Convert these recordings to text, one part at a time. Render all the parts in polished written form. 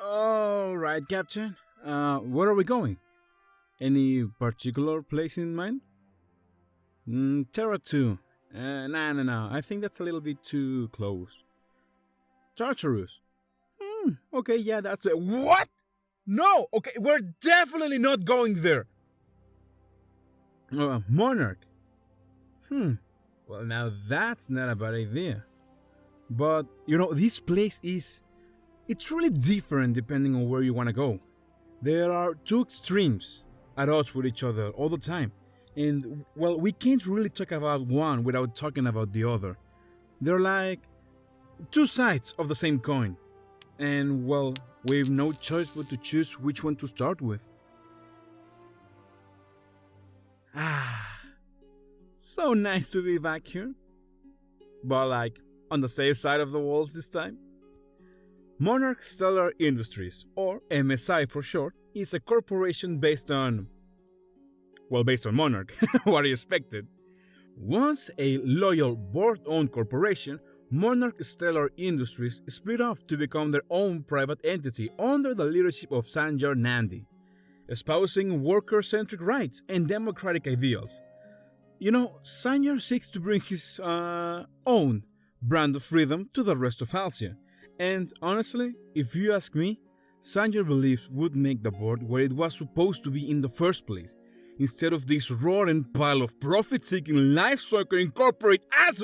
All right, Captain. Where are we going? Any particular place in mind? Terra 2. No. I think that's a little bit too close. Tartarus. Okay, yeah, that's it. What? No! Okay, we're definitely not going there. Monarch. Well, now that's not a bad idea. But, this place it's really different depending on where you want to go. There are two extremes at odds with each other all the time. And, well, we can't really talk about one without talking about the other. They're like two sides of the same coin. And, well, we've no choice but to choose which one to start with. So nice to be back here. But, like, on the safe side of the walls this time. Monarch Stellar Industries, or MSI for short, is a corporation based on Monarch. What you expected? Once a loyal board-owned corporation, Monarch Stellar Industries split off to become their own private entity under the leadership of Sanjar Nandi, espousing worker-centric rights and democratic ideals. Sanjar seeks to bring his own brand of freedom to the rest of Halcyon, and honestly, if you ask me, Sanjar believes would make the board where it was supposed to be in the first place, instead of this roaring pile of profit-seeking lifesucker incorporate as...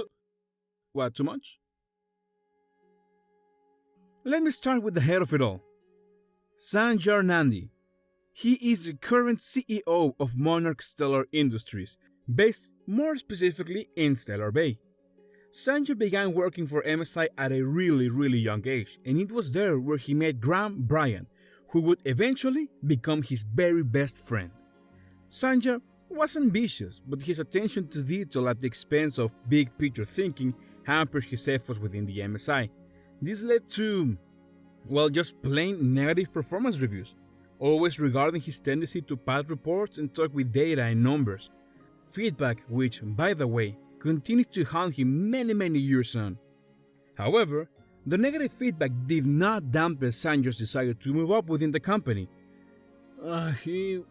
What, too much? Let me start with the head of it all. Sanjar Nandi. He is the current CEO of Monarch Stellar Industries, based more specifically in Stellar Bay. Sanjar began working for MSI at a really young age, and it was there where he met Graham Bryant, who would eventually become his very best friend. Sanjar was ambitious, but his attention to detail at the expense of big picture thinking hampered his efforts within the MSI. This led to, just plain negative performance reviews, always regarding his tendency to pad reports and talk with data and numbers. Feedback which, by the way, continues to haunt him many years on. However, the negative feedback did not dampen Sanjar's desire to move up within the company. He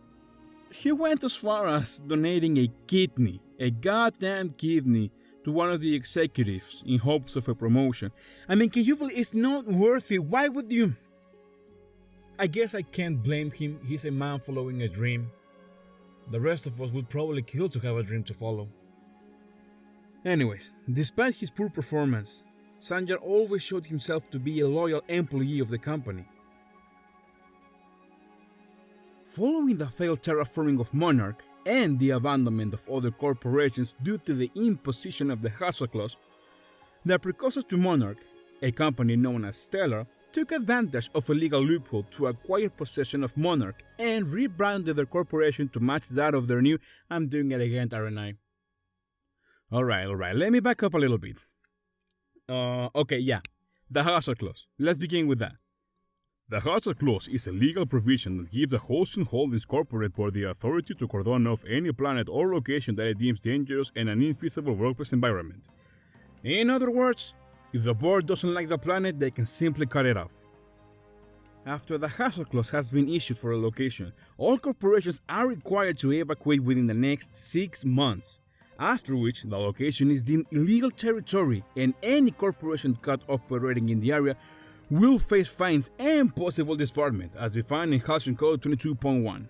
went as far as donating a goddamn kidney, to one of the executives in hopes of a promotion. I mean, can you believe it's not worth it? Why would you? I guess I can't blame him. He's a man following a dream. The rest of us would probably kill to have a dream to follow. Anyways, despite his poor performance, Sanjar always showed himself to be a loyal employee of the company. Following the failed terraforming of Monarch and the abandonment of other corporations due to the imposition of the Hassel Clause, the precursors to Monarch, a company known as Stellar, took advantage of a legal loophole to acquire possession of Monarch and rebranded their corporation to match that of their new I'm doing it again RNI. Alright, let me back up a little bit. The Hassel Clause. Let's begin with that. The Hassel Clause is a legal provision that gives the Halcyon Holdings Corporate Board the authority to cordon off any planet or location that it deems dangerous and an infeasible workplace environment. In other words, if the board doesn't like the planet, they can simply cut it off. After the Hassel Clause has been issued for a location, all corporations are required to evacuate within the next 6 months, after which the location is deemed illegal territory and any corporation caught operating in the area will face fines and possible disbarment as defined in Halcyon Code 22.1.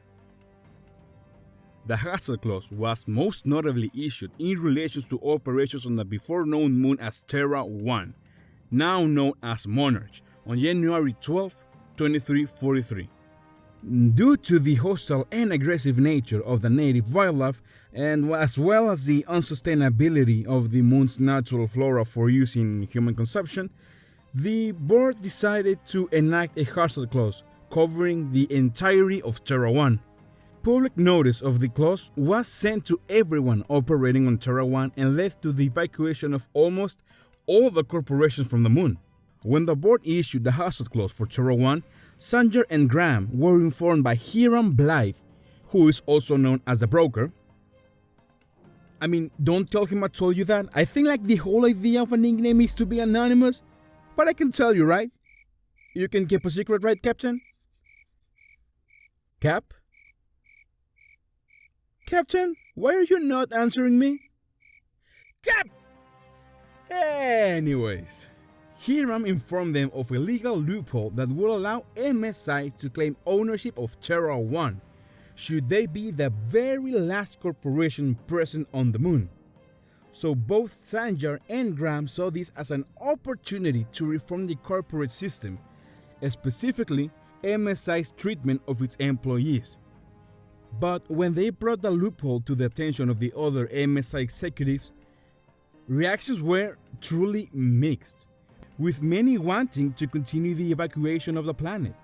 The Hassel Clause was most notably issued in relation to operations on the before-known moon as Terra 1, now known as Monarch, on January 12, 2343. Due to the hostile and aggressive nature of the native wildlife, and as well as the unsustainability of the moon's natural flora for use in human consumption, the board decided to enact a Hassel Clause covering the entirety of Terra 1. Public notice of the clause was sent to everyone operating on Terra 1 and led to the evacuation of almost all the corporations from the moon. When the board issued the Hassel Clause for Terra 1, Sanjar and Graham were informed by Hiram Blythe, who is also known as the broker. I mean, don't tell him I told you that. I think like the whole idea of a nickname is to be anonymous. But I can tell you, right? You can keep a secret, right, Captain? Cap? Captain, why are you not answering me? Cap! Anyways, Hiram informed them of a legal loophole that will allow MSI to claim ownership of Terra 1, should they be the very last corporation present on the moon. So both Sanjar and Graham saw this as an opportunity to reform the corporate system, specifically MSI's treatment of its employees. But when they brought the loophole to the attention of the other MSI executives, reactions were truly mixed, with many wanting to continue the evacuation of the planet.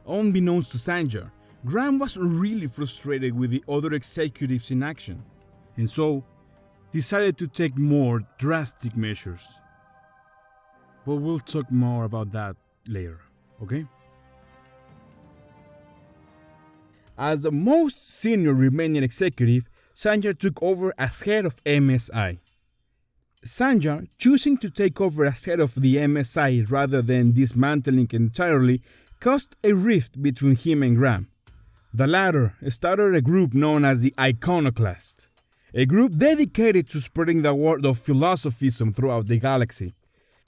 Unbeknownst to Sanjar, Graham was really frustrated with the other executives' inaction, and so decided to take more drastic measures. But we'll talk more about that later, okay? As the most senior remaining executive, Sanjar took over as head of MSI. Sanjar, choosing to take over as head of the MSI rather than dismantling entirely, caused a rift between him and Graham. The latter started a group known as the Iconoclast, a group dedicated to spreading the word of philosophism throughout the galaxy.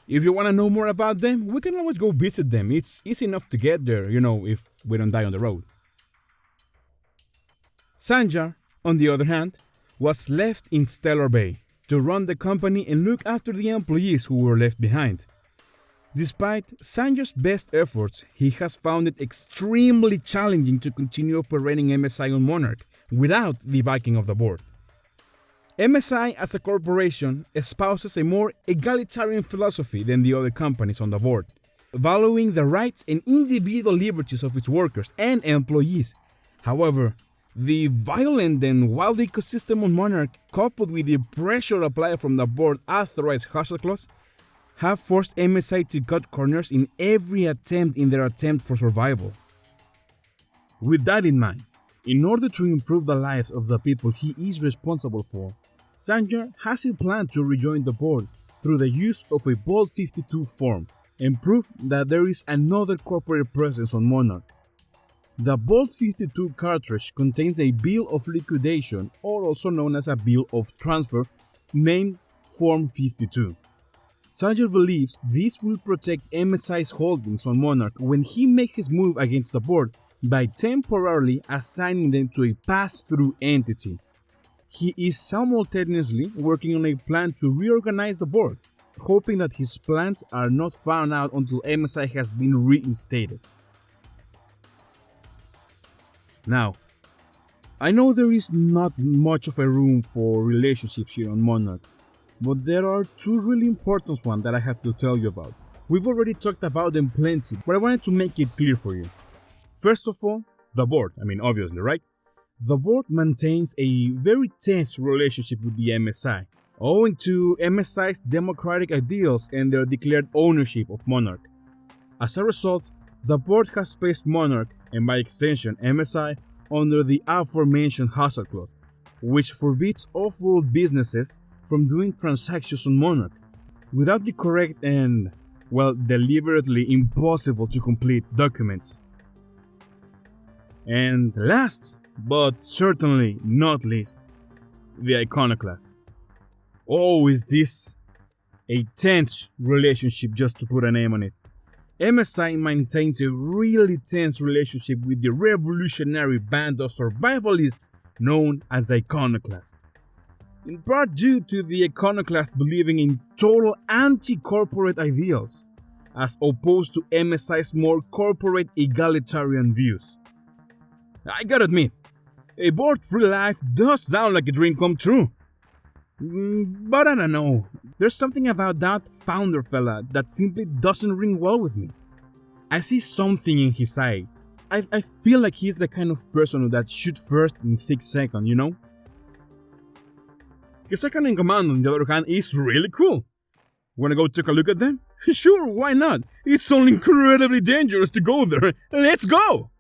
If you want to know more about them, we can always go visit them. It's easy enough to get there, if we don't die on the road. Sanjar, on the other hand, was left in Stellar Bay to run the company and look after the employees who were left behind. Despite Sanjar's best efforts, he has found it extremely challenging to continue operating MSI on Monarch without the backing of the board. MSI as a corporation espouses a more egalitarian philosophy than the other companies on the board, valuing the rights and individual liberties of its workers and employees. However, the violent and wild ecosystem on Monarch, coupled with the pressure applied from the board authorized Haclyon, have forced MSI to cut corners in every attempt for survival. With that in mind, in order to improve the lives of the people he is responsible for, Sanjar has a plan to rejoin the board through the use of a Bolt 52 form and prove that there is another corporate presence on Monarch. The Bolt 52 cartridge contains a bill of liquidation, or also known as a bill of transfer, named Form 52. Sanjar believes this will protect MSI's holdings on Monarch when he makes his move against the board by temporarily assigning them to a pass-through entity. He is simultaneously working on a plan to reorganize the board, hoping that his plans are not found out until MSI has been reinstated. Now, I know there is not much of a room for relationships here on Monarch, but there are two really important ones that I have to tell you about. We've already talked about them plenty, but I wanted to make it clear for you. First of all, the board. Obviously, right? The board maintains a very tense relationship with the MSI, owing to MSI's democratic ideals and their declared ownership of Monarch. As a result, the board has placed Monarch, and by extension MSI, under the aforementioned Haclyon, which forbids off-world businesses from doing transactions on Monarch without the correct and, deliberately impossible to complete documents. And last, but certainly not least, the Iconoclast. Oh, is this a tense relationship, just to put a name on it. MSI maintains a really tense relationship with the revolutionary band of survivalists known as Iconoclast. In part due to the Iconoclast believing in total anti-corporate ideals, as opposed to MSI's more corporate egalitarian views. I gotta admit, a board-free life does sound like a dream come true. But I don't know, there's something about that founder fella that simply doesn't ring well with me. I see something in his eyes. I feel like he's the kind of person that shoots first and thinks second, His second in command, on the other hand, is really cool. Wanna go take a look at them? Sure, why not? It's so incredibly dangerous to go there. Let's go!